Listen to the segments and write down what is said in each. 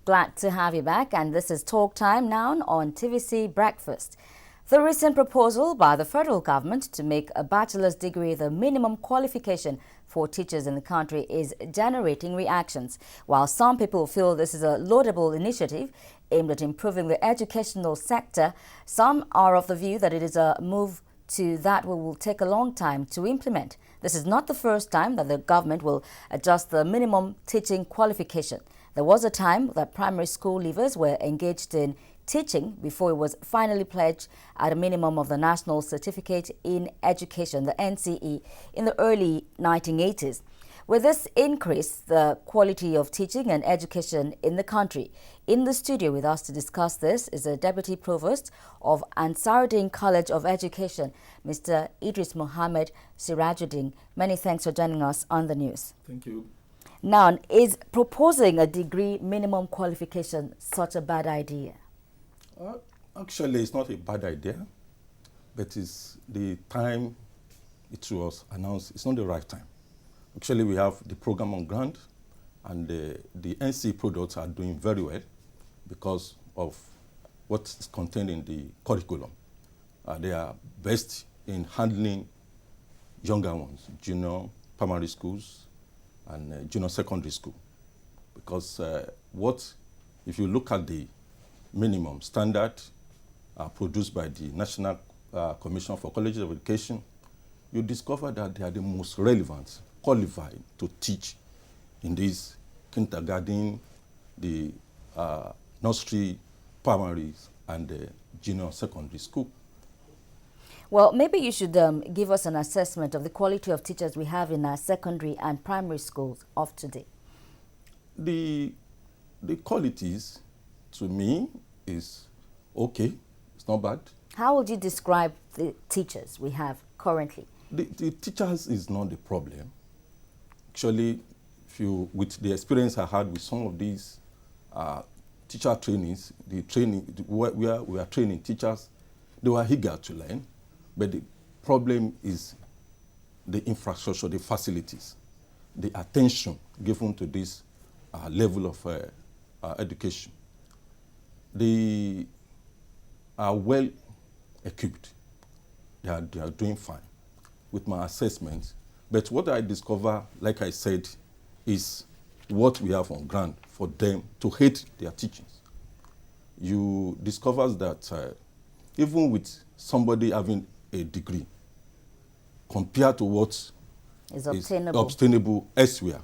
Glad to have you back, and this is Talk Time now on TVC Breakfast. The recent proposal by the federal government to make a bachelor's degree the minimum qualification for teachers in the country is generating reactions. While some people feel this is a laudable initiative aimed at improving the educational sector, some are of the view that it is a move that will take a long time to implement. This is not the first time that the government will adjust the minimum teaching qualification. There was a time that primary school leavers were engaged in teaching before it was finally pledged at a minimum of the National Certificate in Education, the NCE, in the early 1980s. With this increase, the quality of teaching and education in the country. In the studio with us to discuss this is the Deputy Provost of Ansaruddin College of Education, Mr. Idris Mohammed Sirajuddin. Many thanks for joining us on the news. Thank you. Now, is proposing a degree minimum qualification such a bad idea? Actually, it's not a bad idea, but it's the time it was announced, it's not the right time. Actually, we have the program on ground, and the NC products are doing very well because of what's contained in the curriculum. They are best in handling younger ones, junior primary schools and junior secondary school. Because if you look at the minimum standard produced by the National Commission for Colleges of Education, you discover that they are the most relevant, qualified to teach in this kindergarten, the nursery, primaries, and the junior secondary school. Well, maybe you should give us an assessment of the quality of teachers we have in our secondary and primary schools of today. The qualities, to me, is okay. It's not bad. How would you describe the teachers we have currently? The teachers is not the problem. Actually, with the experience I had with some of these teacher trainings, where we are training teachers, they were eager to learn, but the problem is the infrastructure, the facilities, the attention given to this level of education. They are well equipped. They are doing fine with my assessments. But what I discover, like I said, is what we have on ground for them to hate their teachings. You discover that even with somebody having a degree, compared to what is obtainable elsewhere,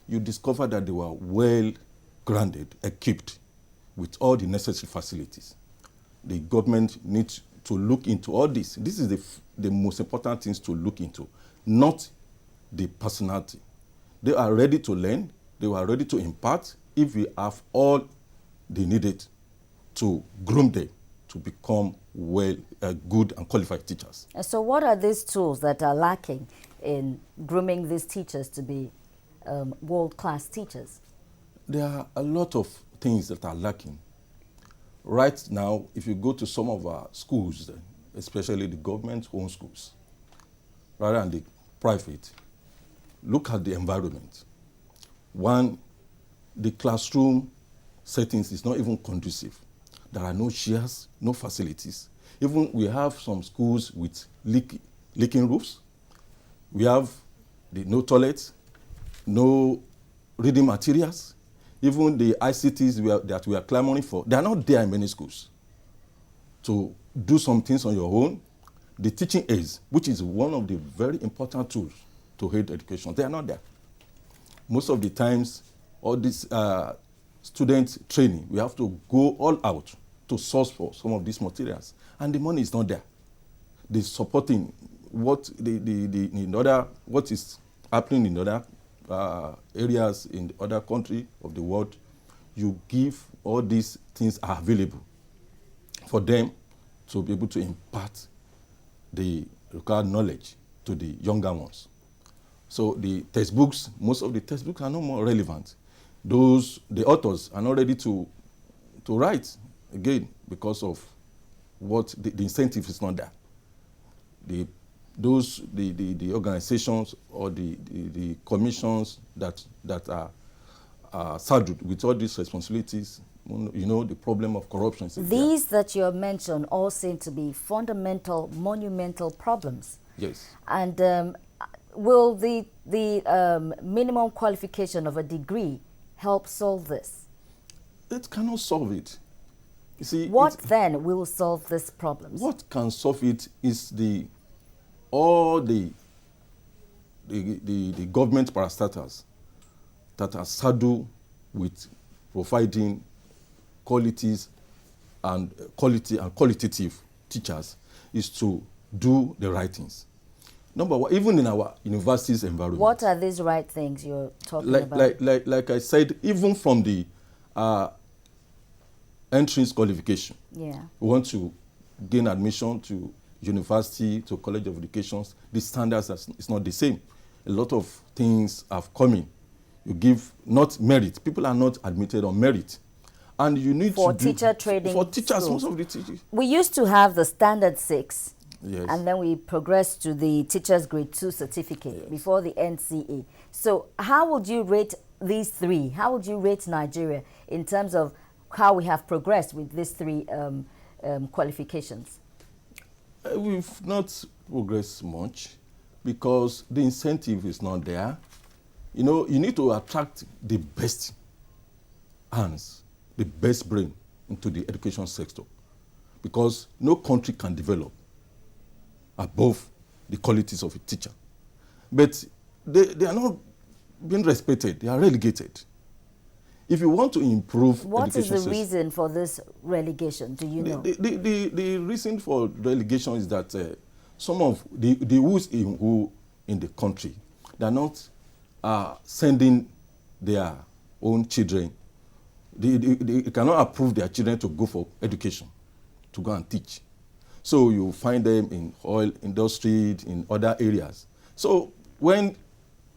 you discover that they were well grounded, equipped with all the necessary facilities. The government needs to look into all this. This is the most important things to look into, not the personality. They are ready to learn. They were ready to impart if we have all they needed to groom them to become good and qualified teachers. So what are these tools that are lacking in grooming these teachers to be world-class teachers? There are a lot of things that are lacking. Right now, if you go to some of our schools, especially the government-owned schools, rather than the private, look at the environment. One, the classroom settings is not even conducive. There are no chairs, no facilities. Even we have some schools with leaking roofs. We have no toilets, no reading materials. Even the ICTs that we are clamoring for, they are not there in many schools. To do some things on your own, the teaching aids, which is one of the very important tools to aid education, they are not there. Most of the times, all this student training, we have to go all out to source for some of these materials, and the money is not there. The supporting what is happening in other areas in the other country of the world, you give all these things are available for them to be able to impart the required knowledge to the younger ones. So the textbooks, most of the textbooks are no more relevant. The authors are not ready to write again because of what the incentive is not there. The organizations or the commissions that are saddled with all these responsibilities. You know, the problem of corruption. These that you have mentioned all seem to be fundamental, monumental problems. Yes. And will the minimum qualification of a degree help solve this? It cannot solve it. You see, what then will solve these problems? What can solve it is all the government parastatals that are saddled with providing qualities and qualitative teachers is to do the right things. Number one, even in our universities environment. What are these right things you're talking about? Like I said, even from the entrance qualification. Yeah. We want to gain admission to university, to college of education. The standards is not the same. A lot of things have come in. You give not merit. People are not admitted on merit. And you need for to do teacher training for teachers, schools. most of the teachers. We used to have the standard 6. Yes. And then we progressed to the teacher's grade 2 certificate, yes, before the NCA. So how would you rate these 3? How would you rate Nigeria in terms of how we have progressed with these 3 qualifications? We've not progressed much because the incentive is not there. You know, you need to attract the best hands, the best brain into the education sector, because no country can develop above the qualities of a teacher. But they are not being respected. They are relegated. If you want to improve what is the reason for this relegation? Do you know? The reason for relegation is that some of the who's in the country, they are not sending their own children. They cannot approve their children to go for education, to go and teach. So you find them in oil industry, in other areas. So when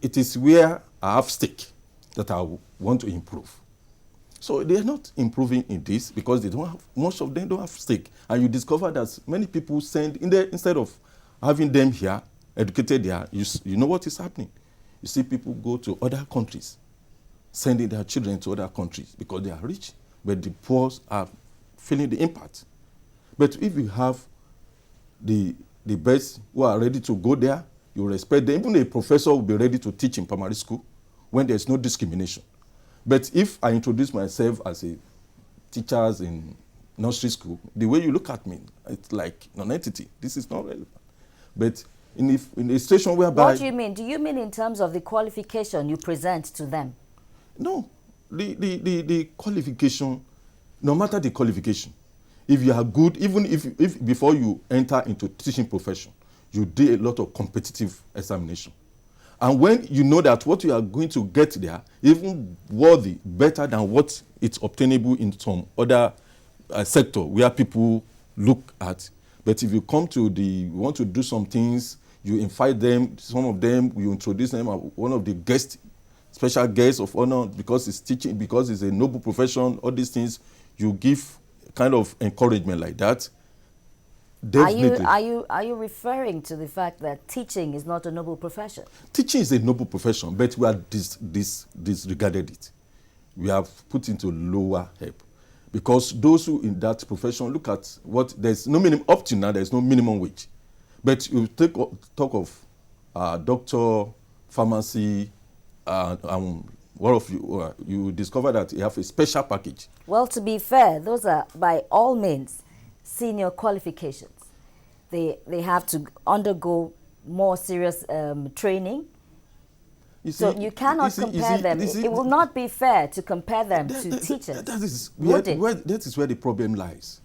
it is where I have stake that I want to improve. So they are not improving in this because they don't have, most of them don't have stake. And you discover that many people send in there, instead of having them here, educated here, you know what is happening. You see people go to other countries, sending their children to other countries because they are rich, but the poor are feeling the impact. But if you have the best who are ready to go there, you respect them. Even a professor will be ready to teach in primary school when there's no discrimination. But if I introduce myself as a teacher in nursery school, the way you look at me, it's like non-entity. This is not relevant. But in a situation whereby... What do you mean? Do you mean in terms of the qualification you present to them? No. The qualification, no matter the qualification, if you are good, even if before you enter into teaching profession, you do a lot of competitive examination. And when you know that what you are going to get there, even worthy, better than what it's obtainable in some other sector where people look at. But if you come to you want to do some things, you invite them, some of them, you introduce them as one of the special guests of honor because it's teaching, because it's a noble profession, all these things, you give kind of encouragement like that. Definitely. Are you referring to the fact that teaching is not a noble profession? Teaching is a noble profession, but we have disregarded it. We have put into lower help. Because those who in that profession look at what there's no minimum, up to now there's no minimum wage. But you talk of doctor, pharmacy, what of you discover that you have a special package. Well, to be fair, those are by all means senior qualifications. They have to undergo more serious training. So you cannot compare them. It will not be fair to compare them to teachers. That is where the problem lies.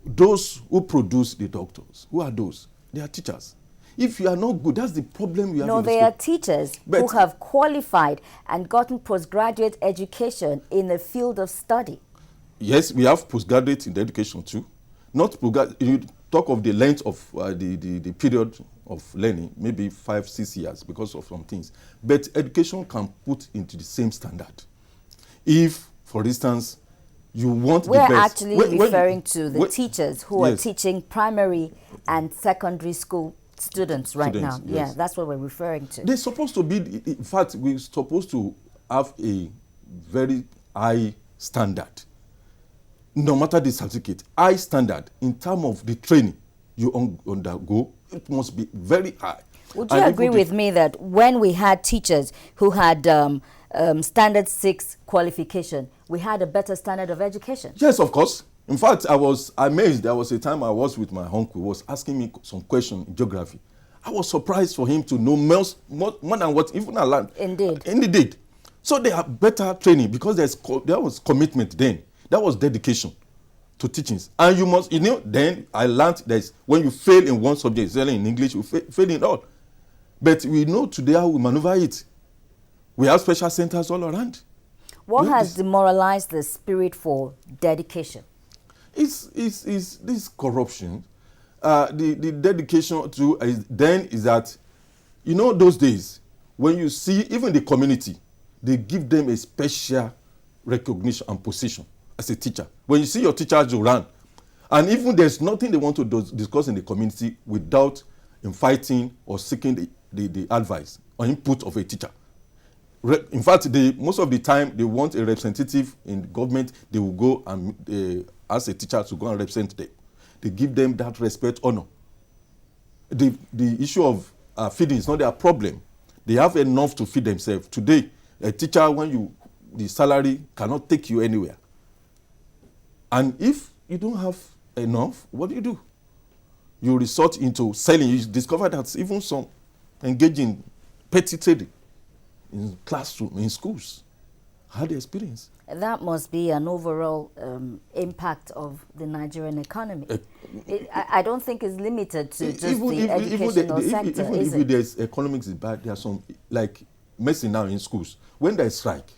Those who produce the doctors, who are those? They are teachers. If you are not good, that's the problem we have. No, they are teachers who have qualified and gotten postgraduate education in the field of study. Yes, we have postgraduate in the education too. Not you talk of the length of the period of learning, maybe 5-6 years because of some things. But education can put into the same standard. If, for instance, you want We're the best. actually referring to the teachers who are teaching primary and secondary school students right now. Yes. Yeah, that's what we're referring to. They're supposed to be, in fact, we're supposed to have a very high standard. No matter the certificate, high standard in terms of the training you undergo, it must be very high. Would you agree with me that when we had teachers who had standard 6 qualification, we had a better standard of education? Yes, of course. In fact, I was amazed. There was a time I was with my uncle who was asking me some question in geography. I was surprised for him to know more than what even I learned. Indeed. So they have better training because there was commitment then. That was dedication to teachings. And you must, then I learned that when you fail in one subject, especially in English, you fail in all. But we know today how we maneuver it. We have special centers all around. What has demoralized the spirit for dedication? It's this corruption. The dedication to then is that, those days, when you see even the community, they give them a special recognition and position as a teacher. When you see your teachers you run, and even there's nothing they want to discuss in the community without inviting or seeking the advice or input of a teacher. In fact, most of the time they want a representative in the government. They will go and ask a teacher to go and represent them. They give them that respect, honor. The issue of feeding is not their problem. They have enough to feed themselves. Today, a teacher, the salary cannot take you anywhere. And if you don't have enough, what do? You resort into selling. You discover that even some engage in petty trading in classroom, in schools. Had the experience. That must be an overall impact of the Nigerian economy. I don't think it's limited to just the educational sector, is it? Even if there's economics is bad, there are some, like medicine now in schools. When there's strike,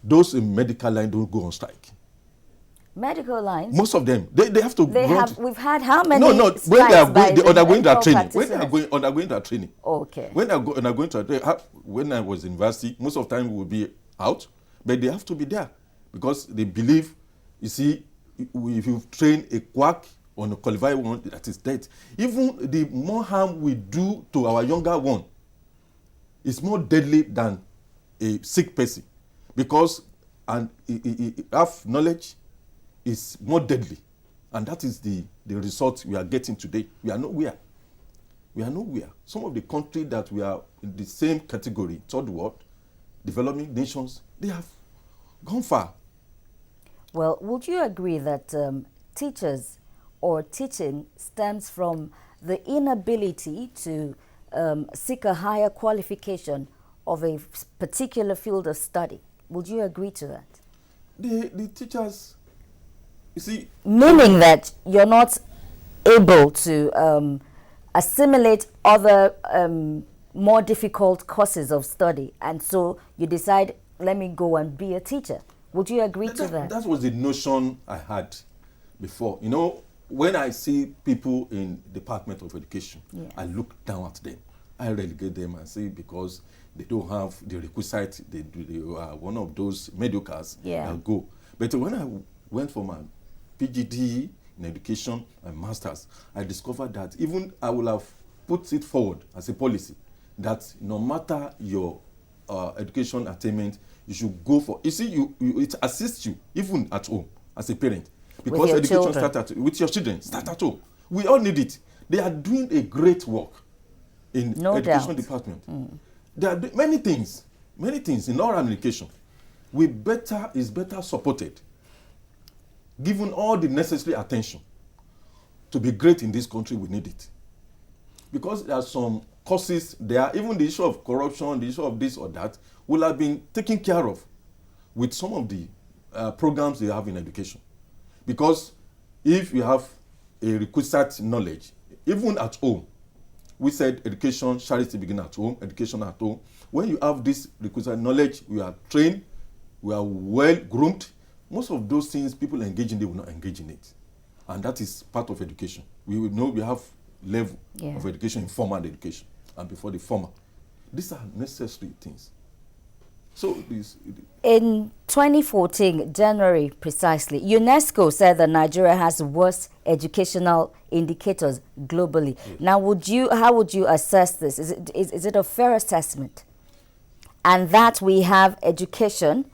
those in medical line don't go on strike. Medical lines? Most of them. They have to we've had how many strikes when they are undergoing their training. When they are undergoing their training. Okay. When they are undergoing to when I was in university, most of the time we would be out, but they have to be there because they believe, you see, if you train a quack on a qualified one, that is dead. Even the more harm we do to our younger one is more deadly than a sick person because he have knowledge is more deadly, and that is the result we are getting today. We are nowhere. Some of the countries that we are in the same category, third world, developing nations, they have gone far. Well, would you agree that teachers or teaching stems from the inability to seek a higher qualification of a particular field of study? Would you agree to that? The teachers, you see, meaning that you're not able to assimilate other more difficult courses of study, and so you decide, let me go and be a teacher. Would you agree to that? That was the notion I had before. When I see people in Department of Education, I look down at them. I relegate them and say because they don't have the requisite, they are one of those mediocres, I'll go. But when I went for my PGD in education and masters, I discovered that even I will have put it forward as a policy that no matter your education attainment, you should go for. You see, it assists you even at home as a parent because education starts with your children. Start at home. We all need it. They are doing a great work in education department. There are many things in all education. Is better supported. Given all the necessary attention to be great in this country, we need it. Because there are some causes there, even the issue of corruption, the issue of this or that, will have been taken care of with some of the programs they have in education. Because if you have a requisite knowledge, even at home, we said education, charity begin at home, education at home. When you have this requisite knowledge, we are trained, we are well groomed. Most of those things people engage in, they will not engage in it. And that is part of education. We will know we have level of education in formal education and before the formal. These are necessary things. So in 2014, January precisely, UNESCO said that Nigeria has the worst educational indicators globally. Yes. Now, how would you assess this? Is it a fair assessment? and that we have education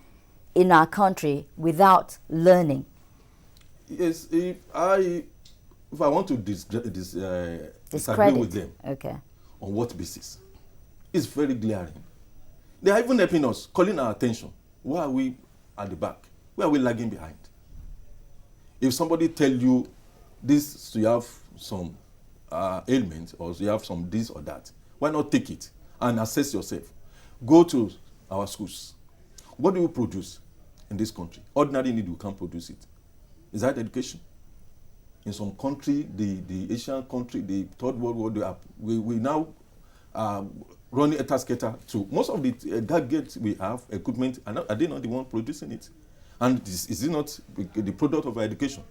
in our country without learning? Yes, if I want to disagree with them, okay, on what basis? It's very glaring. They are even helping us, calling our attention. Why are we at the back? Where are we lagging behind? If somebody tell you this, so you have some ailment, or you have some this or that, why not take it and assess yourself? Go to our schools. What do we produce in this country? Ordinary need, we can't produce it. Is that education? In some country, the Asian country, the third world war, we now running etasketa to most of the gadgets we have, equipment, are they not the one producing it? And is it not the product of our education?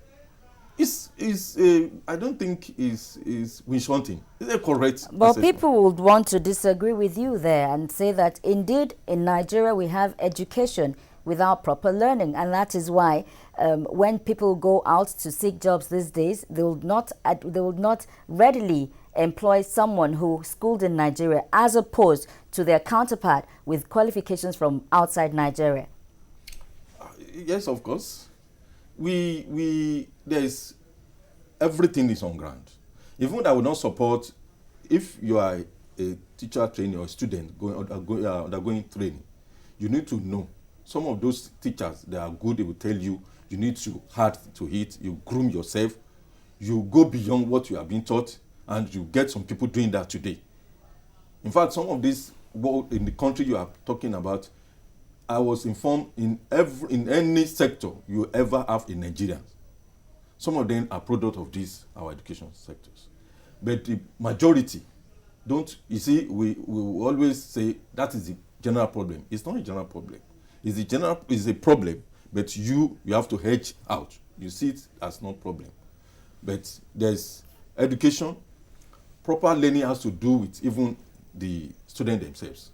I don't think is wish hunting. Is it correct? But assessment? People would want to disagree with you there and say that indeed in Nigeria we have education without proper learning, and that is why when people go out to seek jobs these days, they will not readily employ someone who schooled in Nigeria as opposed to their counterpart with qualifications from outside Nigeria. Yes, of course. There's everything is on ground. Even I would not support if you are a teacher training or a student undergoing training. You need to know some of those teachers that are good. They will tell you you need to hard to hit. You groom yourself. You go beyond what you have been taught, and you get some people doing that today. In fact, some of these in the country you are talking about, I was informed in any sector you ever have in Nigeria, some of them are product of our education sectors. But the majority don't. You see, we always say that is the general problem. It's not a general problem. It's a problem, but you have to hedge out. You see it as not problem. But there's education. Proper learning has to do with even the students themselves.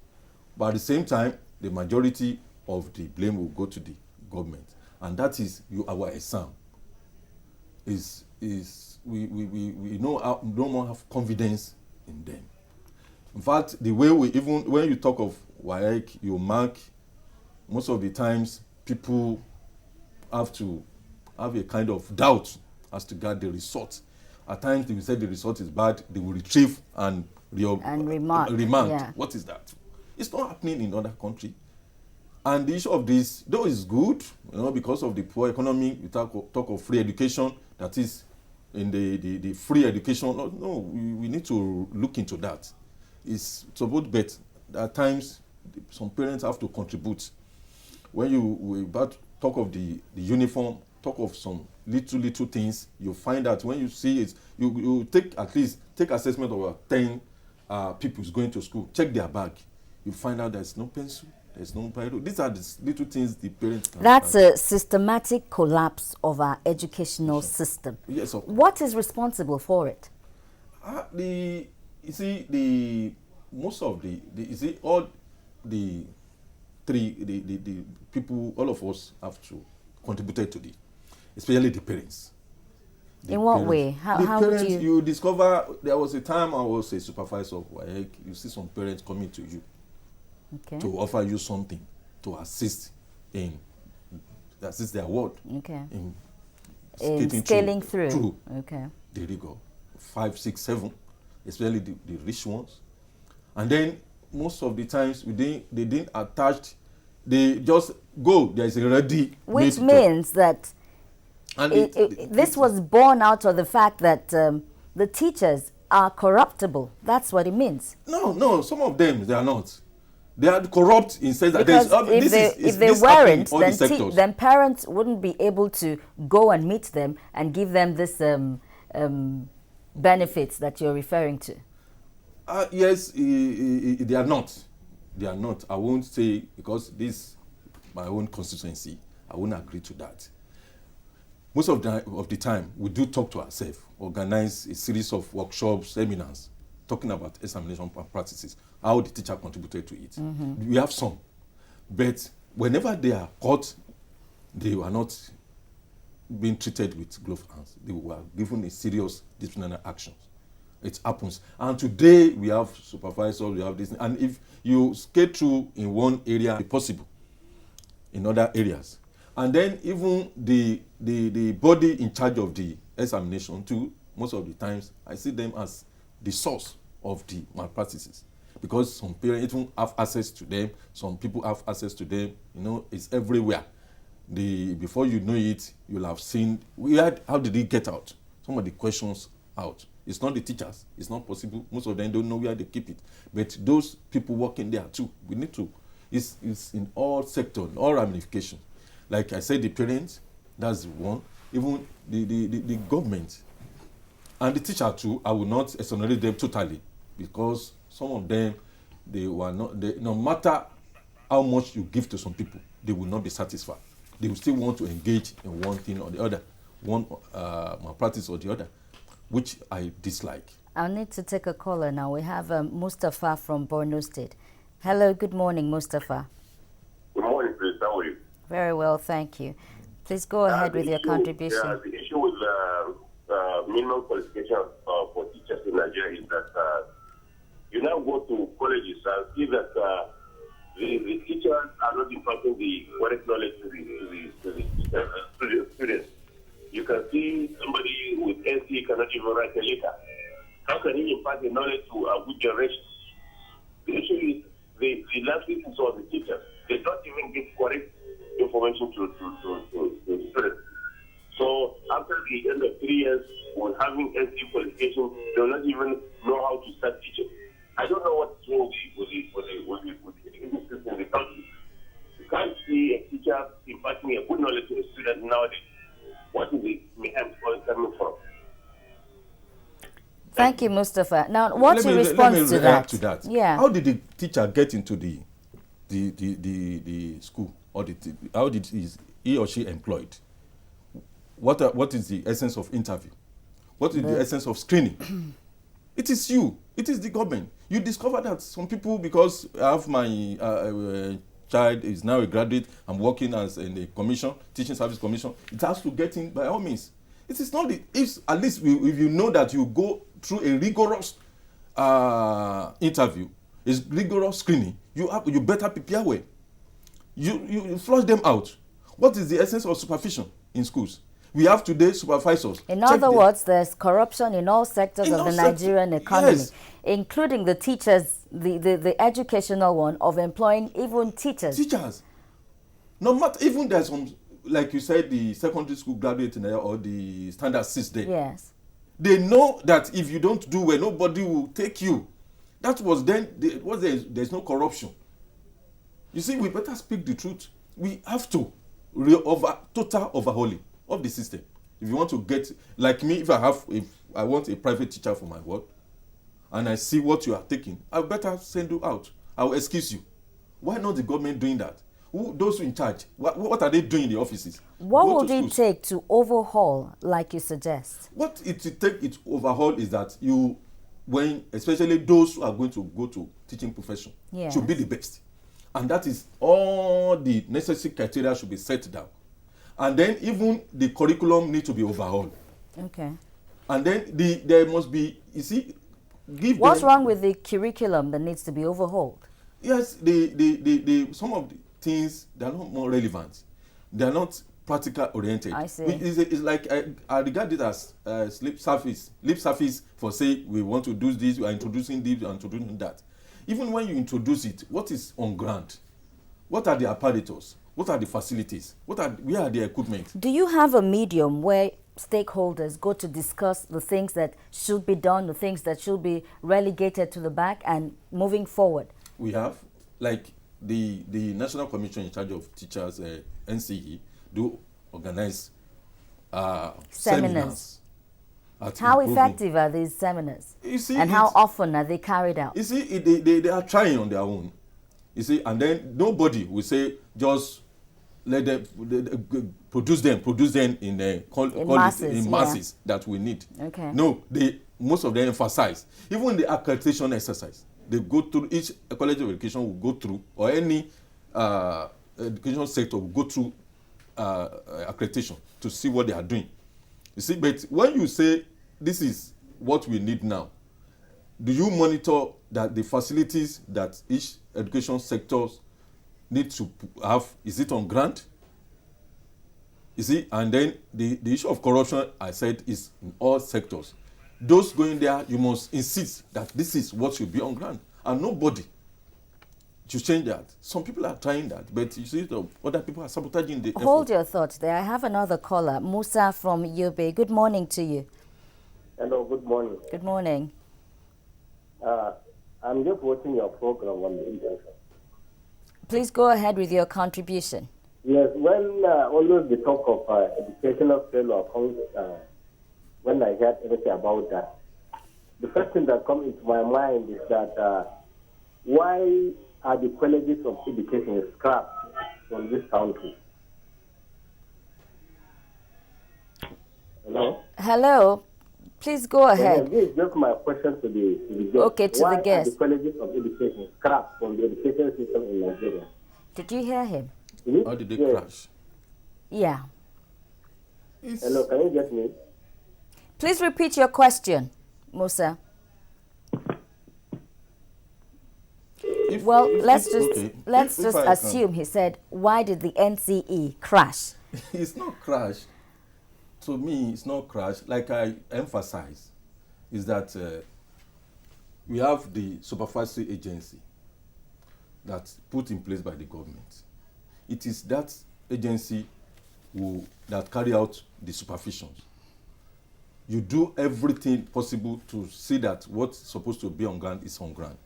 But at the same time, the majority of the blame will go to the government, and that is our exam. We no more have confidence in them. In fact, the way when you talk of WAEC, you mark, most of the times people have to have a kind of doubt as to get the result. At times they will say the result is bad, they will retrieve and remand. Yeah. What is that? It's not happening in other countries. And the issue of this, though, is good, because of the poor economy. We talk of free education, that is in the free education. No, we need to look into that. It's supposed, but at times some parents have to contribute. When we talk of the uniform, talk of some little things, you find that when you see it, you take assessment of 10 people going to school, check their bag, you find out there's no pencil, there's no Bible. These are the little things the parents can. That's a systematic collapse of our educational system. Yes. What is responsible for it? All the people, all of us have to contribute to this, especially the parents. In what way? How parents, would you discover? There was a time I was a supervisor of WAEC. You see some parents coming to you to offer you something to assist their ward in scaling through the rigor 5, 6, 7, especially the rich ones. And then most of the times they didn't attach. They just go. There is a ready. Which means that this was born out of the fact that the teachers are corruptible. That's what it means. No. Some of them, they are not. They are corrupt in sense that if they weren't, then parents wouldn't be able to go and meet them and give them this benefits that you're referring to. Yes, they are not. They are not. I won't say, because this my own constituency, I won't agree to that. Most of the time, we do talk to ourselves, organize a series of workshops, seminars, talking about examination practices, how the teacher contributed to it. Mm-hmm. We have some. But whenever they are caught, they were not being treated with gloved hands. They were given a serious disciplinary actions. it happens. And today we have supervisors, we have this, and if you skate through in one area, it's possible in other areas. And then even the body in charge of the examination too, most of the times I see them as the source of the malpractices, because some parents even have access to them, some people have access to them, it's everywhere. Before you know it, you'll have seen how did it get out? Some of the questions out. It's not the teachers, it's not possible. Most of them don't know where they keep it. But those people working there too, we need to, it's in all sectors, all ramifications. Like I said, the parents, that's one. Even the government and the teacher too, I will not exonerate them totally, because some of them, no matter how much you give to some people, they will not be satisfied. They will still want to engage in one thing or the other, one malpractice or the other, which I dislike. I'll need to take a caller now. We have Mustafa from Borno State. Hello, good morning, Mustafa. Good morning, please. How are you? Very well, thank you. Please go ahead with your contribution. Yeah, the issue with minimum qualification for teachers in Nigeria is that you now go to colleges and see that the teachers are not imparting the correct knowledge to the students. You can see somebody with NC cannot even write a letter. How can he impart the knowledge to a good generation? The issue is the last weakness of the teachers. They don't even give correct information to the students. So after the end of 3 years, when having NC qualification, they will not even know how to start teaching. I don't know what's wrong with the education system in the country. You can't see a teacher imparting a good knowledge to a student nowadays. What is the mayhem coming from? Thank you, Mustafa. Now, what's your response to that? Yeah. How did the teacher get into the school, or how did he or she employed? What is the essence of interview? What is the essence of screening? It is you. It is the government. You discover that some people, because I have my child is now a graduate, I'm working as in the commission, teaching service commission, it has to get in by all means. It is not at least if you know that you go through a rigorous interview, is rigorous screening, you better prepare well. You flush them out. What is the essence of supervision in schools? We have today supervisors. In other words, there's corruption in all sectors of the Nigerian economy, yes, including the teachers, the educational one of employing even teachers. Teachers. No matter, even there's some, like you said, the secondary school graduate in there or the standard 6 day. Yes. They know that if you don't do well, nobody will take you. That was then, there's no corruption. You see, we better speak the truth. We have to total overhauling of the system. If you want to get, like me, if I want a private teacher for my work, and I see what you are taking, I better send you out. I will excuse you. Why not the government doing that? Those in charge, what are they doing in the offices? What would it take to overhaul, like you suggest? What it take it overhaul is that especially those who are going to go to teaching profession, yes, should be the best. And that is all the necessary criteria should be set down. And then even the curriculum need to be overhauled. Okay. And then there must be, you see, what's wrong with the curriculum that needs to be overhauled? Yes, some of the things, they are not more relevant. They are not practical oriented. I see. It's like I regard it as lip surface for say we want to do this, we are introducing this, we are introducing that. Even when you introduce it, what is on ground? What are the apparatus? What are the facilities? Where are the equipment? Do you have a medium where stakeholders go to discuss the things that should be done, the things that should be relegated to the back and moving forward? We have, like the National Commission in charge of Teachers, NCE, do organize seminars. How effective are these seminars? You see, and how often are they carried out? You see, they are trying on their own. You see, and then nobody will say just let them produce them in masses that we need. Okay. No, most of them emphasize. Even the accreditation exercise, they go through, each college of education will go through, or any education sector will go through accreditation to see what they are doing. You see, but when you say this is what we need now, do you monitor that the facilities that each education sector needs to have, is it on grant? You see, and then the issue of corruption, I said, is in all sectors. Those going there, you must insist that this is what should be on grant, and nobody should change that. Some people are trying that, but you see, other people are sabotaging the effort. Hold your thoughts there. I have another caller, Musa from Yobe. Good morning to you. Hello, good morning. Good morning. I'm just watching your program on the internet. Please go ahead with your contribution. Yes, when always the talk of educational failure comes, when I heard anything about that, the first thing that comes into my mind is that why are the colleges of education scrapped from this country? Hello? Hello. Please go ahead. This is just my question to the guest. Okay, to the guest. Why are the colleges of education scrapped from the education system in Nigeria? Did you hear him? How did they crash? Yeah. Hello, can you get me? Please repeat your question, Musa. Let's just assume he said, why did the NCE crash? It's not crash. To me, it's not crash. Like I emphasize, is that we have the supervisory agency that's put in place by the government. It is that agency that carry out the supervisions. You do everything possible to see that what's supposed to be on ground is on ground.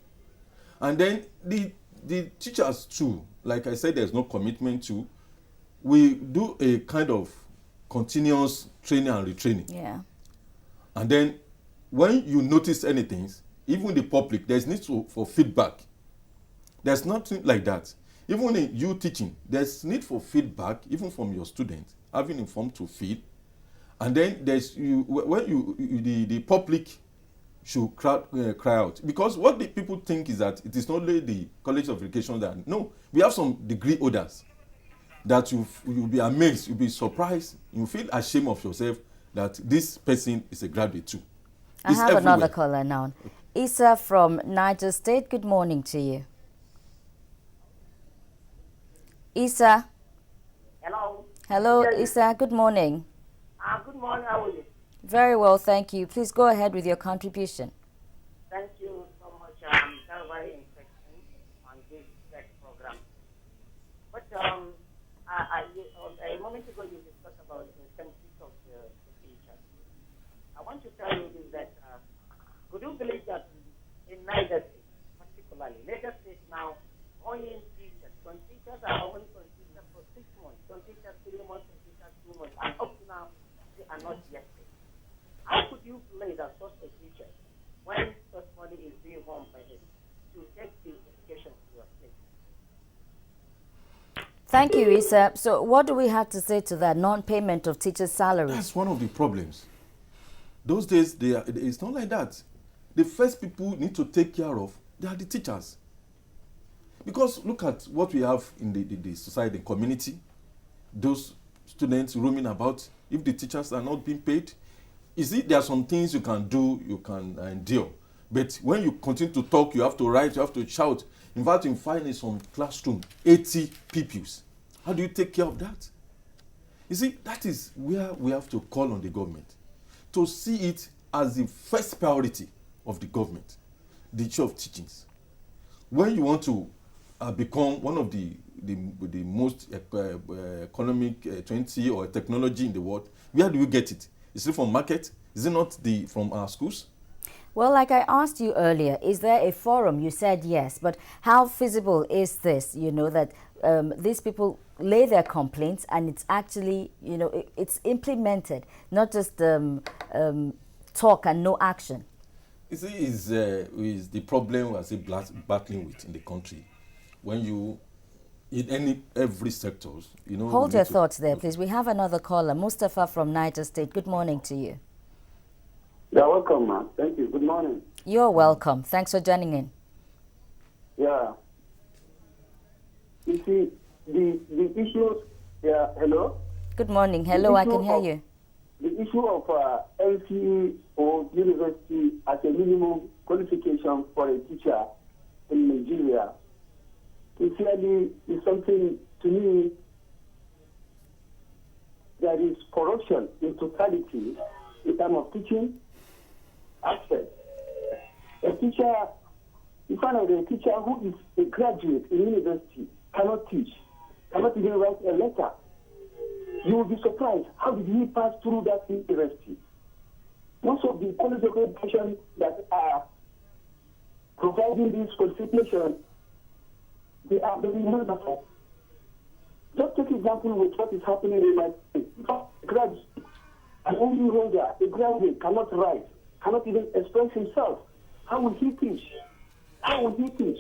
And then the teachers too, like I said, there's no commitment to. We do a kind of continuous training and retraining. Yeah. And then when you notice anything, even the public, there's need for feedback. There's nothing like that. Even in you teaching, there's need for feedback, even from your students, having informed to feed. And then there's the public should cry out. Because what the people think is that it is not only the College of Education that, no, we have some degree holders that you'll be amazed, you'll be surprised, you feel ashamed of yourself that this person is a graduate too. I have another caller now. Isa from Niger State, good morning to you. Isa. Hello. Hello, Isa, good morning. Good morning, how are you? Very well, thank you. Please go ahead with your contribution. Thank you so much. Very interesting on this program. But a moment ago you discussed about the sensitivity of the teachers. I want to tell you this, that could you believe that in Niger State, particularly, Niger State now, only teachers, some teachers are only for teachers for 6 months, some teachers 3 months, some teachers 2 months, and up to now, they are not yet paid. How could you play that such a teacher when such money is being won by him to take the education to your state? Thank you, Isa. So what do we have to say to that non-payment of teachers' salaries? That's one of the problems. Those days, it's not like that. The first people need to take care of, they are the teachers. Because look at what we have in the society, the community, those students roaming about. If the teachers are not being paid, you see, there are some things you can do, you can endure. But when you continue to talk, you have to write, you have to shout. In fact, in finding some classroom, 80 pupils. How do you take care of that? You see, that is where we have to call on the government to see it as the first priority of the government, the issue of teachings. When you want to become one of the most economic 20 or technology in the world, where do we get it? Is it from market? Is it not from our schools? Well, like I asked you earlier, is there a forum? You said yes, but how feasible is this, that these people lay their complaints and it's actually, it's implemented, not just talk and no action? You see, is the problem we're battling with in the country. When you, in every sector, Hold your thoughts there, please. We have another caller, Mustafa from Niger State. Good morning to you. You're welcome, ma'am. Thank you. Good morning. You're welcome. Thanks for joining in. Yeah. You see, the issues, yeah, hello? Good morning. Hello, I can hear you. The issue of NCE or university as a minimum qualification for a teacher in Nigeria, sincerely, is something, to me, there is corruption in totality in terms of teaching aspect. A teacher, you find out a teacher who is a graduate in university cannot teach, cannot even write a letter. You will be surprised. How did he pass through that university? Most of the college of education that are providing this qualification, they are very wonderful. Just take example with what is happening in my state. A graduate, an only holder, a graduate cannot write, cannot even express himself. How will he teach? How will he teach?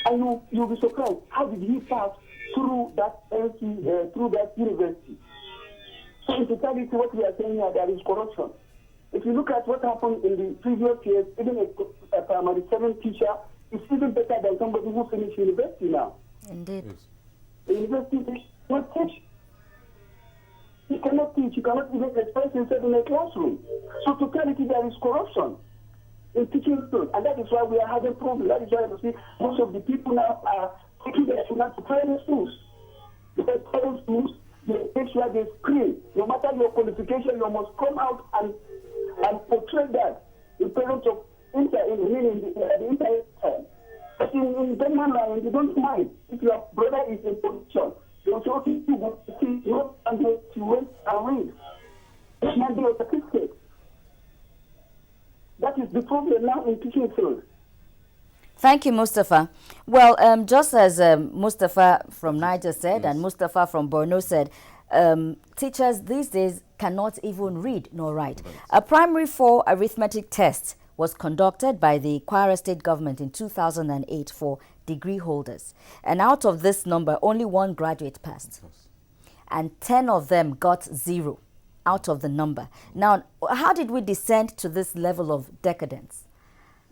And you'll be surprised. How did he pass through that through that university? So in totality, what we are saying here, there is corruption. If you look at what happened in the previous years, even a primary 7 teacher is even better than somebody who finished university now. Indeed. Yes. The university cannot teach. He cannot teach. He cannot even express himself in a classroom. So totality, there is corruption in teaching skills, and that is why we are having problems. That is why you see most of the people now are taking their children to private schools. Because private schools, they make sure they screen. No matter your qualification, you must come out and portray that in terms of the internet time. But in Denmark, you don't mind. If your brother is in position, they will say, okay, you want to see what and you went and read. This might be a certificate. That is the problem now in teaching field. Thank you, Mustafa. Well, just as Mustafa from Niger said, and Mustafa from Borno said, teachers these days cannot even read nor write. A primary 4 arithmetic test was conducted by the Kwara State government in 2008 for degree holders. And out of this number, only 1 graduate passed. And 10 of them got 0 out of the number. Now, how did we descend to this level of decadence?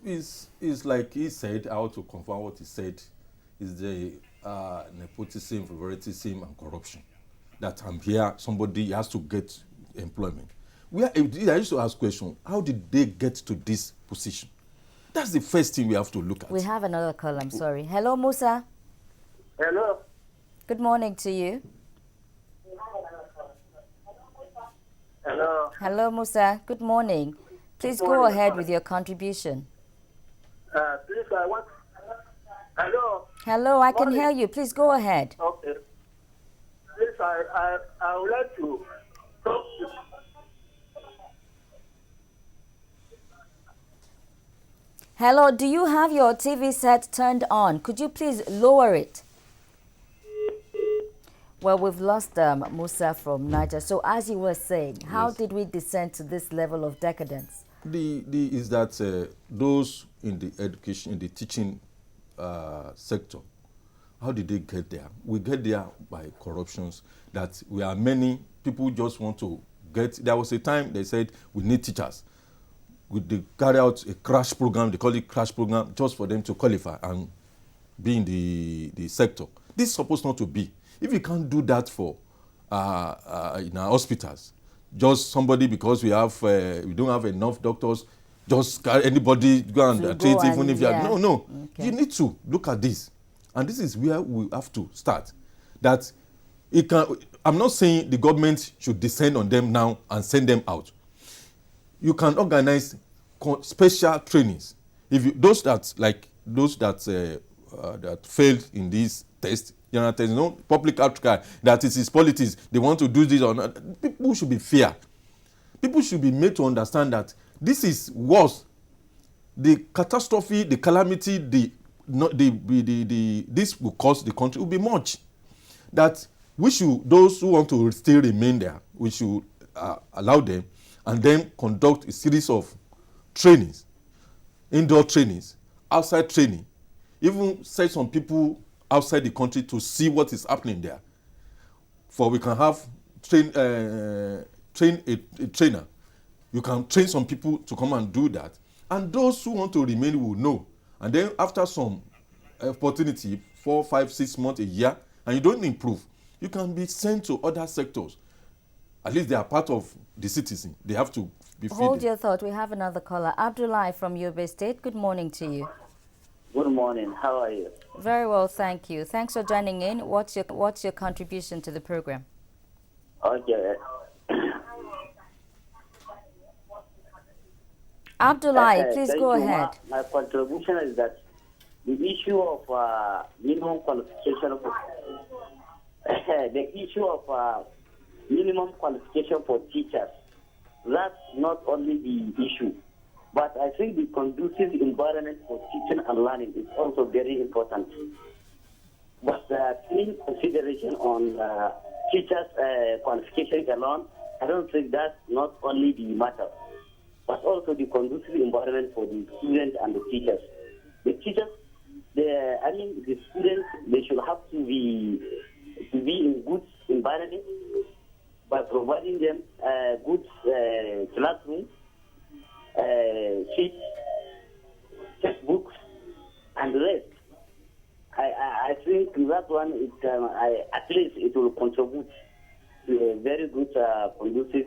It's like he said, I want to confirm what he said, is the nepotism, favoritism, and corruption. That I'm here, somebody has to get employment. I used to ask question, how did they get to this position? That's the first thing we have to look at. We have another call, I'm sorry. Hello, Musa. Hello. Good morning to you. Hello. Hello, Musa. Good morning. Please go ahead with your contribution. Please, I want... Hello. Hello, I can hear you. Please go ahead. Okay. Please, I would like to talk to... Hello, do you have your TV set turned on? Could you please lower it? Well, we've lost Musa from Niger. So as you were saying, how did we descend to this level of decadence? Is that those in the education, in the teaching sector, how did they get there? We get there by corruptions, that we are many people just want to get. There was a time they said we need teachers. They carry out a crash program, they call it crash program, just for them to qualify and be in the sector. This is supposed not to be. If you can't do that for in our hospitals, just somebody, because we don't have enough doctors, just carry anybody go and treat, even if you are no. Okay. You need to look at this, and this is where we have to start. That it can. I'm not saying the government should descend on them now and send them out. You can organize special trainings. If you, those that failed in this test, there's no public outcry that it is politics. They want to do this or not. People should be fair. People should be made to understand that this is worse. The catastrophe, the calamity, this will cost the country will be much. That we should, those who want to still remain there, we should allow them, and then conduct a series of trainings, indoor trainings, outside training, even send some people outside the country to see what is happening there. For we can have train a trainer. You can train some people to come and do that. And those who want to remain will know. And then after some opportunity, 4, 5, 6 months, a year, and you don't improve, you can be sent to other sectors. At least they are part of the citizen. They have to be feeding. Hold your thought. We have another caller. Abdullah from Yobe State. Good morning to you. Good morning. How are you? Very well, thank you. Thanks for joining in. What's your contribution to the program? Okay. Abdullah, please thank go you, ahead. My contribution is that the issue of minimum qualification minimum qualification for teachers, that's not only the issue, but I think the conducive environment for teaching and learning is also very important. But in consideration on teachers' qualifications alone, I don't think that's not only the matter, but also the conducive environment for the students and the teachers. The teachers, the students, they should have to be in good environment by providing them good classroom, sheets, textbooks, and the rest. I think that one is, at least it will contribute to a very good, conducive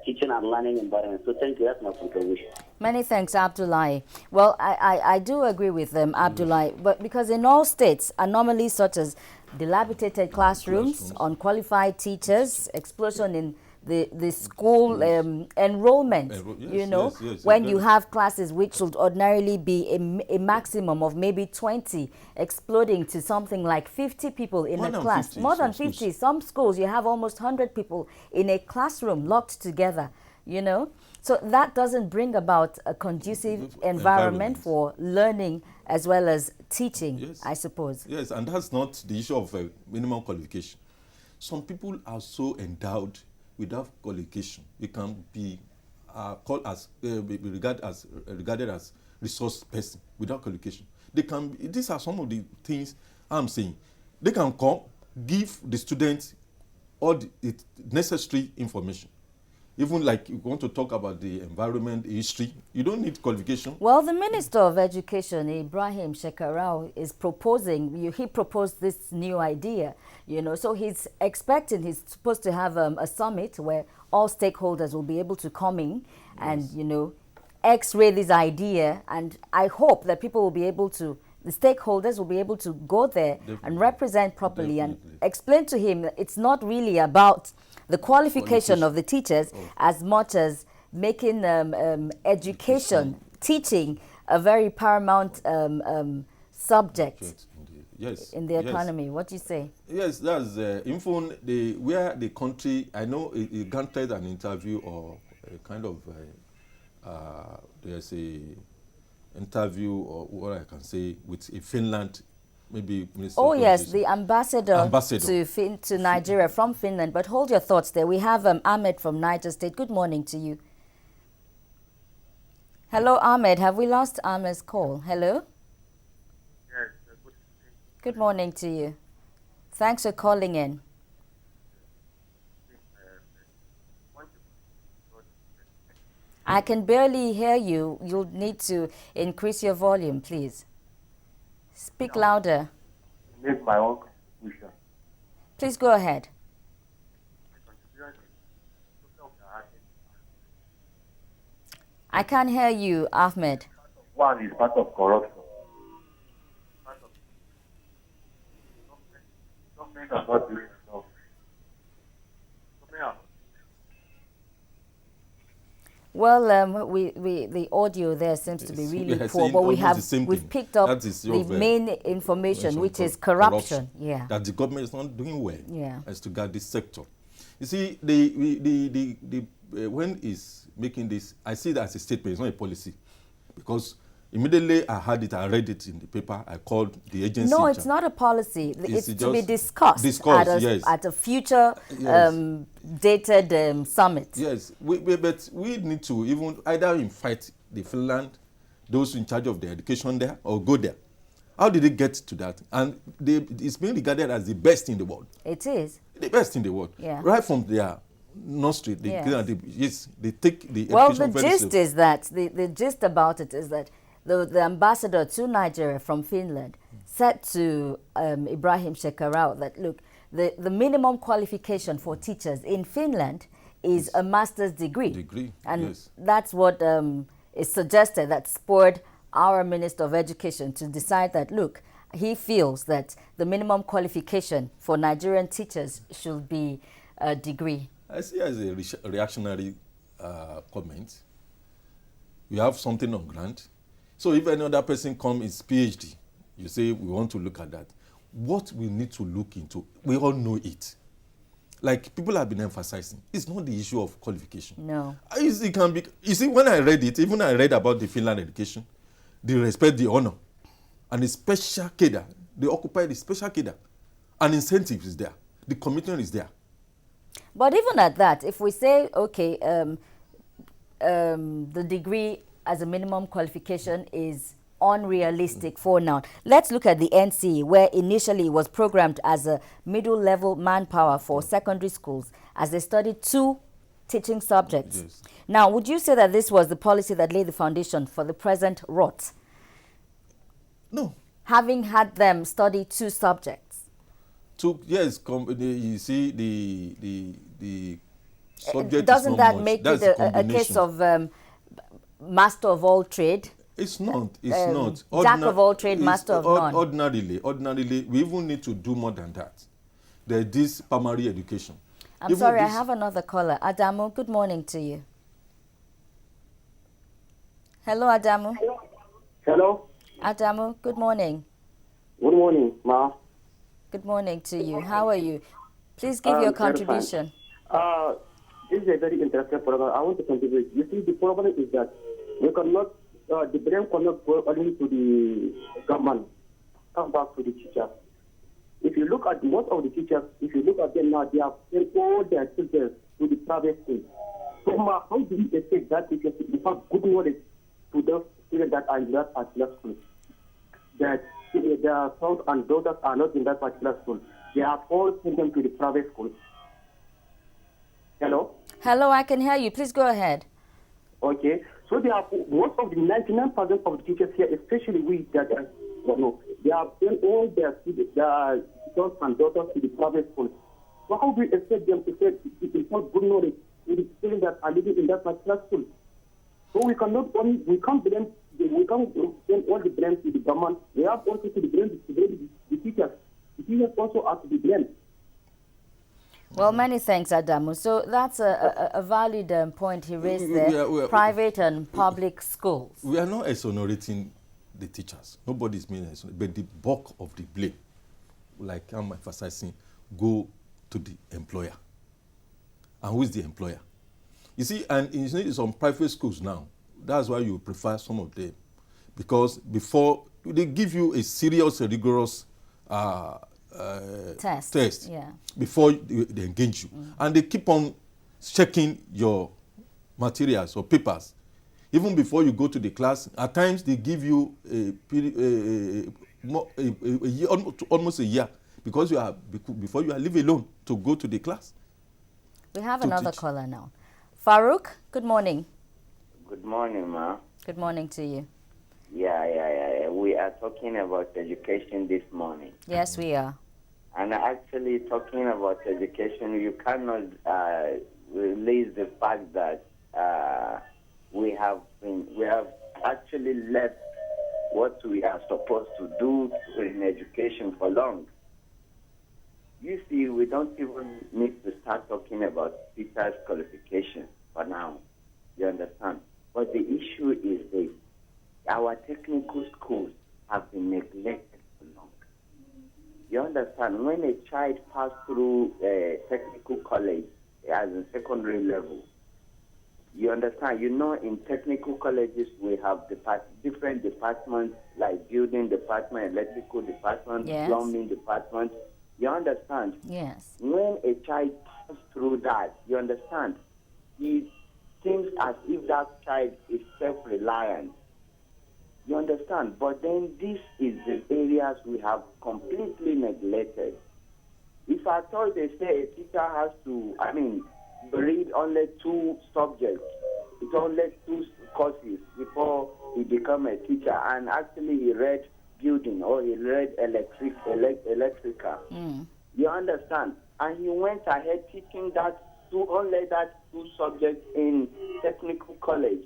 teaching and learning environment. So thank you. That's my contribution. Many thanks, Abdullah. Well, I do agree with Abdullah, but because in all states, anomalies such as dilapidated classrooms, unqualified teachers, explosion in the school enrollment, when you have classes which should ordinarily be a maximum of maybe 20, exploding to something like 50 people in a class. More than 50. Some schools, you have almost 100 people in a classroom locked together, So that doesn't bring about a conducive environment for learning as well as teaching, I suppose. Yes, and that's not the issue of minimum qualification. Some people are so endowed without qualification. They can be called as regarded as resource person without qualification. They can. These are some of the things I'm saying. They can come, give the students all the necessary information. Even like you want to talk about the environment, history, you don't need qualification. Well, the Minister of Education, Ibrahim Shekarau, is proposing, he proposed this new idea, so he's supposed to have a summit where all stakeholders will be able to come in and, x-ray this idea. And I hope that people will be able to, the stakeholders will be able to go there and represent properly and explain to him that it's not really about the qualification of the teachers as much as making education, teaching a very paramount subject in the economy. What do you say? Yes, that's where the country, I know it granted an interview or a kind of, there's a interview or what I can say with a Finland. Maybe Minister yes, the ambassador. To Nigeria from Finland. But hold your thoughts there. We have Ahmed from Niger State. Good morning to you. Hello, Ahmed. Have we lost Ahmed's call? Hello? Yes. Good morning to you. Thanks for calling in. I can barely hear you. You'll need to increase your volume, please. Speak louder. Make my own contribution. Please go ahead. I can't hear you, Ahmed. One is part of corruption. Government are not doing enough. Well, the audio there seems to be really poor, but we've picked up the main information, which is corruption. Yeah, that the government is not doing well. Yeah, as to guard this sector. You see, when is making this, I see that as a statement. It's not a policy, because immediately I heard it, I read it in the paper. I called the agency. No, it's not a policy. It's to be discussed at a future dated summit. Yes, but we need to even either invite the Finland, those in charge of the education there, or go there. How did it get to that? And it's being regarded as the best in the world. It is. The best in the world. Yeah. Right from their nursery, they take the well, education the gist is that, the gist about it is that the ambassador to Nigeria from Finland said to Ibrahim Shekarau that, look, the minimum qualification for teachers in Finland is a master's degree. And yes. that's what is suggested, that spurred our Minister of Education to decide that, look, he feels that the minimum qualification for Nigerian teachers should be a degree. I see as a reactionary comment. You have something on grant. So if any other person comes is PhD, you say we want to look at that. What we need to look into, we all know it. Like people have been emphasizing, it's not the issue of qualification. No. It can be. You see, when I read it, even I read about the Finland education, they respect the honor, and the special cadre. They occupy the special cadre, and incentive is there. The commitment is there. But even at that, if we say, okay, the degree as a minimum qualification is unrealistic for now. Let's look at the NCE, where initially it was programmed as a middle-level manpower for secondary schools as they studied 2 teaching subjects. Yes. Now, would you say that this was the policy that laid the foundation for the present rot? No. Having had them study 2 subjects? Yes, you see the subject doesn't is not that much. make That's it a case of master of all trade? It's not. It's not. Jack of all trade, master of none. Ordinarily, we even need to do more than that. There's this primary education. I'm sorry, I have another caller. Adamu, good morning to you. Hello, Adamu. Hello. Adamu, good morning. Good morning, Ma. Good morning to you. How are you? Please give your contribution. This is a very interesting program. I want to contribute. You see, the problem is that we cannot, the blame cannot go only to the government, come back to the teachers. If you look at most of the teachers, if you look at them now, they have sent all their children to the private school. So, how do we expect that teachers to impart good knowledge to those students that are in that particular school? That their sons and daughters are not in that particular school. They have all sent them to the private school. Hello? Hello, I can hear you. Please go ahead. Okay. So they have most of the 99% of the teachers here, especially we that they have sent all their students, their sons and daughters to the private school. So how do we expect them to impart good knowledge to the students that are living in that particular school? So we can't send all the blame to the government. We have also to blame the teachers. The teachers also have to be blamed. Well, many thanks, Adamu. So that's a valid point he raised there, private and public schools. We are not exonerating the teachers. Nobody is being exonerated, but the bulk of the blame, like I'm emphasizing, go to the employer. And who is the employer? You see, and in some private schools now, that's why you prefer some of them. Because before, they give you a serious, rigorous test yeah, before they engage you. And they keep on checking your materials or papers. Even before you go to the class, at times they give you a year, almost a year, because before you are leave alone to go to the class. We have another caller now. Farouk, good morning. Good morning, Ma. Good morning to you. Yeah. We are talking about education this morning. Yes, we are. And actually talking about education, you cannot release the fact that we have actually left what we are supposed to do in education for long. You see, we don't even need to start talking about teachers' qualification for now. You understand? But the issue is this. Our technical schools have been neglected for long. You understand? When a child passes through a technical college as a secondary level, you understand? You know, in technical colleges, we have different departments, like building department, electrical department, yes, plumbing department. You understand? Yes. When a child passes through that, you understand? He thinks as if that child is self-reliant. You understand? But then this is the areas we have completely neglected. If I thought they say a teacher has to, read only 2 subjects, it's only 2 courses before he become a teacher, and actually he read building or he read electrical. You understand? And he went ahead teaching that only that two subjects in technical college.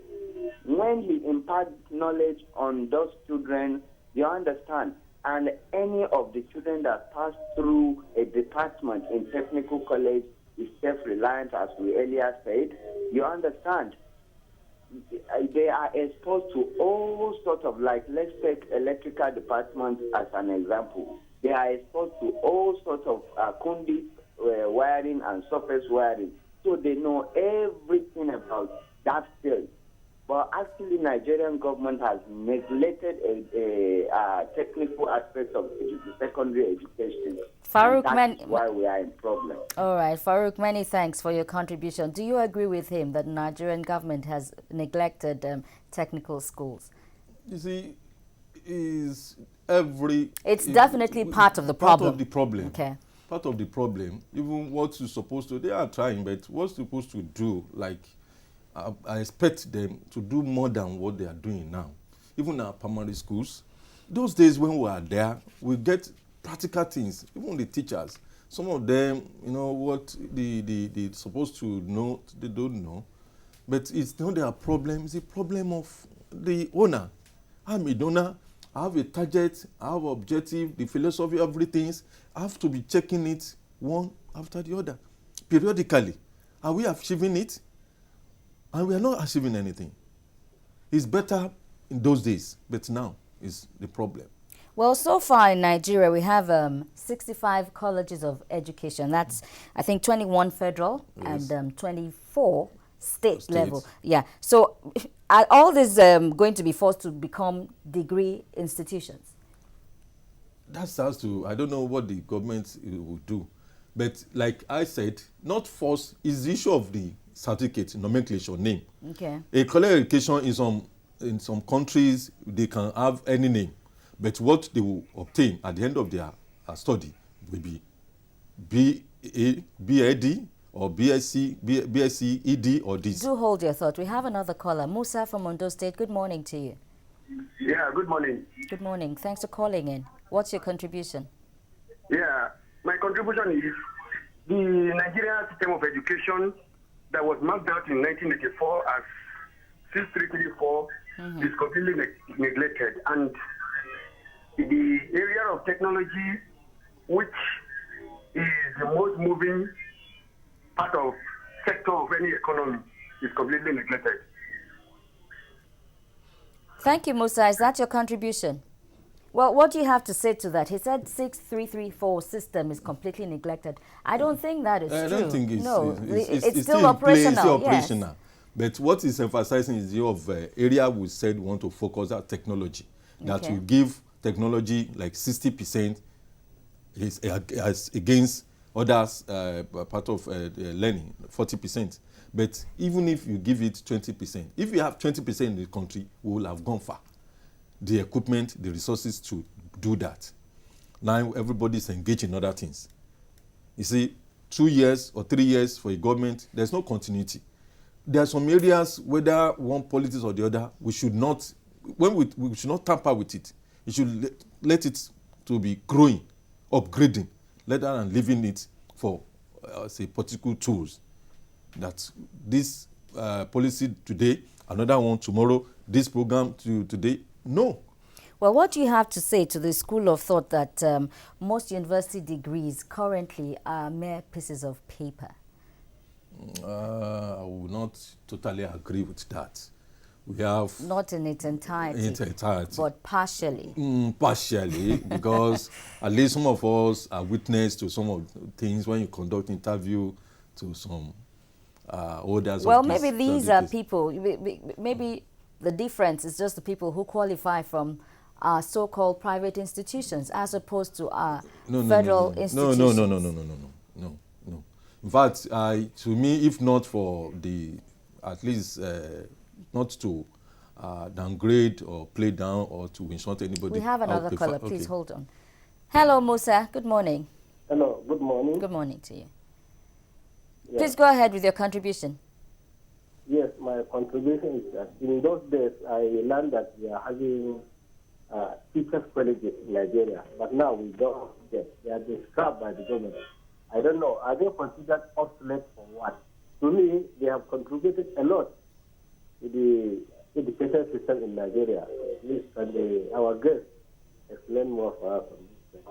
When he imparts knowledge on those children, you understand, and any of the children that pass through a department in technical college is self-reliant, as we earlier said, you understand. They are exposed to all sorts of, like, let's take electrical department as an example. They are exposed to all sorts of conduit wiring and surface wiring. So they know everything about that field. But actually, Nigerian government has neglected a technical aspect of secondary education. Farouk, that's why we are in problem. All right, Farouk, many thanks for your contribution. Do you agree with him that Nigerian government has neglected technical schools? You see, it's definitely part of the problem. Part of the problem. Okay. Part of the problem. Even what you're supposed to, they are trying, but what's supposed to do, like, I expect them to do more than what they are doing now. Even our primary schools, those days when we are there, we get practical things. Even the teachers, some of them, what they supposed to know, they don't know. But it's not their problem. It's a problem of the owner. I'm a donor. I have a target. I have an objective. The philosophy, everything. I have to be checking it one after the other, periodically. Are we achieving it? And we are not achieving anything. It's better in those days, but now is the problem. Well, so far in Nigeria, we have 65 colleges of education. That's, I think, 21 federal and 24 state level. Yeah. So are all these going to be forced to become degree institutions? That sounds to, I don't know what the government will do. But like I said, not force is the issue of the certificate, nomenclature, name. Okay. A college education in some countries, they can have any name. But what they will obtain at the end of their study will be BAD or BSc, ED or this. Do hold your thought. We have another caller. Musa from Ondo State. Good morning to you. Yeah, good morning. Good morning. Thanks for calling in. What's your contribution? Yeah, my contribution is the Nigerian system of education that was marked out in 1984 as 6334 is completely neglected. And the area of technology, which is the most moving part of sector of any economy, is completely neglected. Thank you, Musa. Is that your contribution? Well, what do you have to say to that? He said 6334 system is completely neglected. I don't think that is true. I don't think it's still operational. It's still operational. Yes. But what is emphasizing is the area we said we want to focus on technology. That will give technology like 60% is against others part of learning, 40%. But even if you give it 20%, if you have 20% in the country, we will have gone far. The equipment, the resources to do that. Now everybody is engaged in other things. You see, 2 years or 3 years for a government, there's no continuity. There are some areas, whether one politics or the other, we should not tamper with it. We should let it to be growing, upgrading, rather than leaving it for, say, political tools. That this policy today, another one tomorrow, this program today. No. Well, what do you have to say to the school of thought that most university degrees currently are mere pieces of paper? I will not totally agree with that. We have... Not in its entirety. But partially. Partially, because at least some of us are witness to some of the things when you conduct interview to some orders. Well, maybe these are people, maybe the difference is just the people who qualify from so-called private institutions as opposed to federal institutions. No. In fact, to me, if not for the, at least not to downgrade or play down or to insult anybody. We have another caller. Please hold on. Hello, Musa. Good morning. Hello. Good morning. Good morning to you. Yeah. Please go ahead with your contribution. Yes, my contribution is that in those days, I learned that we are having teachers' colleges in Nigeria, but now we don't get. They are being scrapped by the government. I don't know. Are they considered obsolete or what? to me, they have contributed a lot to the education system in Nigeria. Please, can our guest explain more for us on this?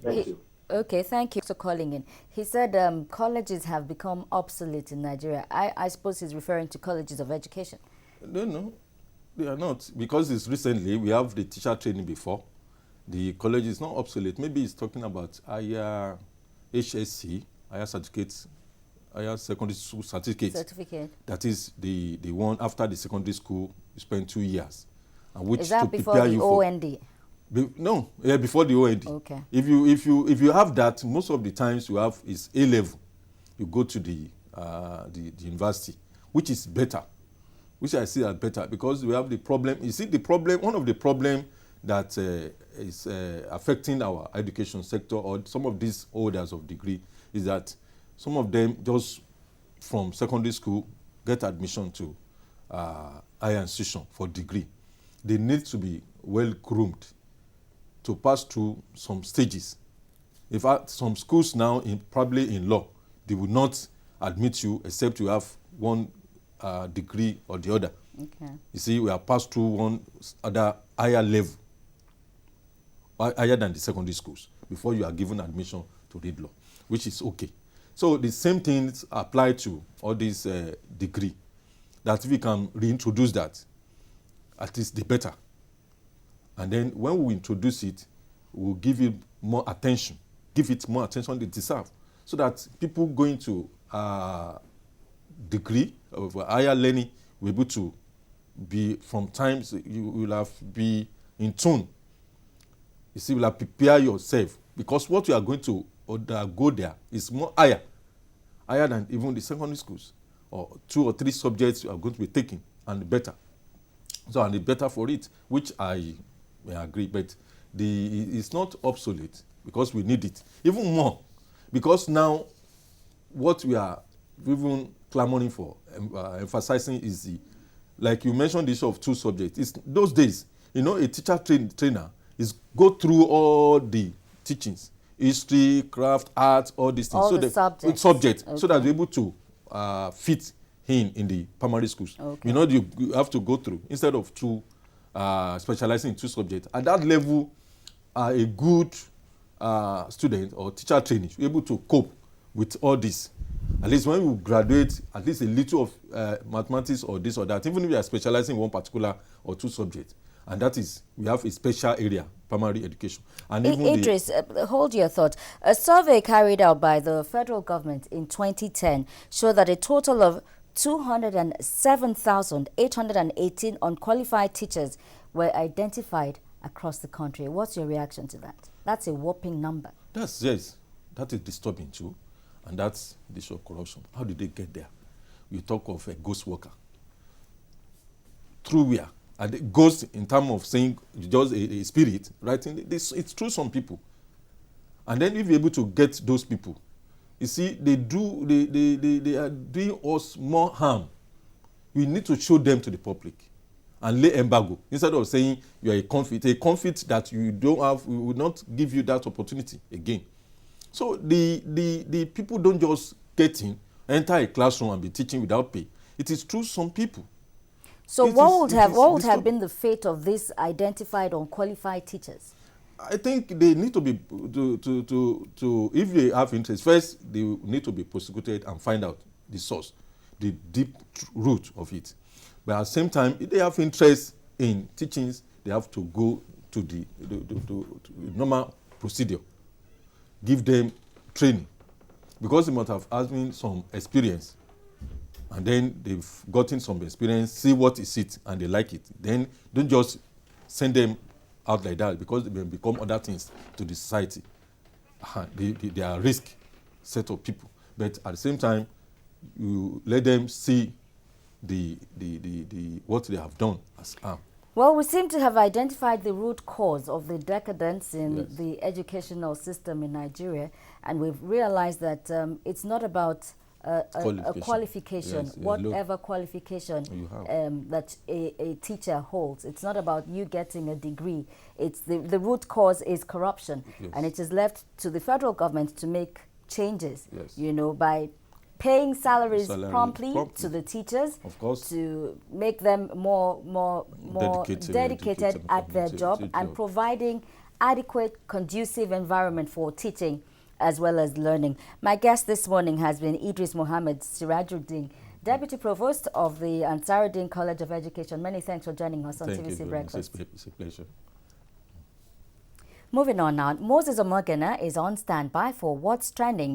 Thank you. Okay, thank you for calling in. He said colleges have become obsolete in Nigeria. I suppose he's referring to colleges of education. No, they are not. Because it's recently, we have the teacher training before. The college is not obsolete. Maybe he's talking about higher HSC, higher certificates, higher secondary school certificate. That is the one after the secondary school, you spend 2 years. And which is that to before prepare the you OND? No, before the OND. Okay. If you have that, most of the times you have is A level. You go to the university, which is better, which I see as better, because we have the problem. You see, the problem, one of the problem that is affecting our education sector or some of these holders of degree is that some of them just from secondary school get admission to higher institution for degree. They need to be well groomed to pass through some stages. In fact, some schools now, probably in law, they will not admit you except you have one degree or the other. Okay. You see, we have passed through one other higher level, higher than the secondary schools, before you are given admission to read law, which is okay. So the same things apply to all these degree, that if we can reintroduce that, at least the better. And then when we introduce it, we'll give it more attention, they deserve, so that people going to degree of higher learning will be able to be, from times you will have be in tune. You see, you will have prepare yourself, because what you are going to go there is more higher than even the secondary schools, or 2 or 3 subjects you are going to be taking, and better. So, and the better for it, which I agree, but it's not obsolete, because we need it even more, because now what we are even clamoring for, emphasizing is like you mentioned, the issue of 2 subjects. It's those days, a teacher trainer is go through all the teachings, history, craft, art, all these things. All so the subjects. Okay. So that they're able to fit in the primary schools. Okay. You have to go through, instead of 2 specializing in 2 subjects. At that level, a good student or teacher trainee should be able to cope with all this. At least when you graduate, at least a little of mathematics or this or that, even if you are specializing in one particular or 2 subjects. And that is, we have a special area, primary education. And even Idris, hold your thought. A survey carried out by the federal government in 2010 showed that a total of 207,818 unqualified teachers were identified across the country. What's your reaction to that? That's a whopping number. Yes, that is disturbing too. And that's the issue of corruption. How did they get there? You talk of a ghost worker. Through where? And the ghost, in terms of saying just a spirit, right? It's through some people. And then if you're able to get those people, you see, they are doing us more harm. We need to show them to the public and lay embargo, instead of saying you are a conflict that you don't have, we will not give you that opportunity again. So the people don't just enter a classroom and be teaching without pay. It is through some people. So what would have been the fate of these identified unqualified teachers? I think they need to be if they have interest, first they need to be prosecuted and find out the source, the deep root of it. But at the same time, if they have interest in teachings, they have to go to the normal procedure. Give them training, because they must have having some experience, and then they've gotten some experience, see what is it, and they like it. Then don't just send them out like that, because they may become other things to the society. They are risk set of people. But at the same time, you let them see the what they have done as harm. Well, we seem to have identified the root cause of the decadence in the educational system in Nigeria, and we've realized that it's not about a qualification, whatever qualification that a teacher holds. It's not about you getting a degree. It's the root cause is corruption, and it is left to the federal government to make changes, by paying salaries promptly to the teachers, of course, to make them more dedicated at their job, and providing adequate, conducive environment for teaching as well as learning. My guest this morning has been Idris Mohammed Sirajuddin, Deputy Provost of the Ansaruddin College of Education. Many thanks for joining us on TVC Breakfast. It's a pleasure. Moving on now, Moses Omogena is on standby for What's Trending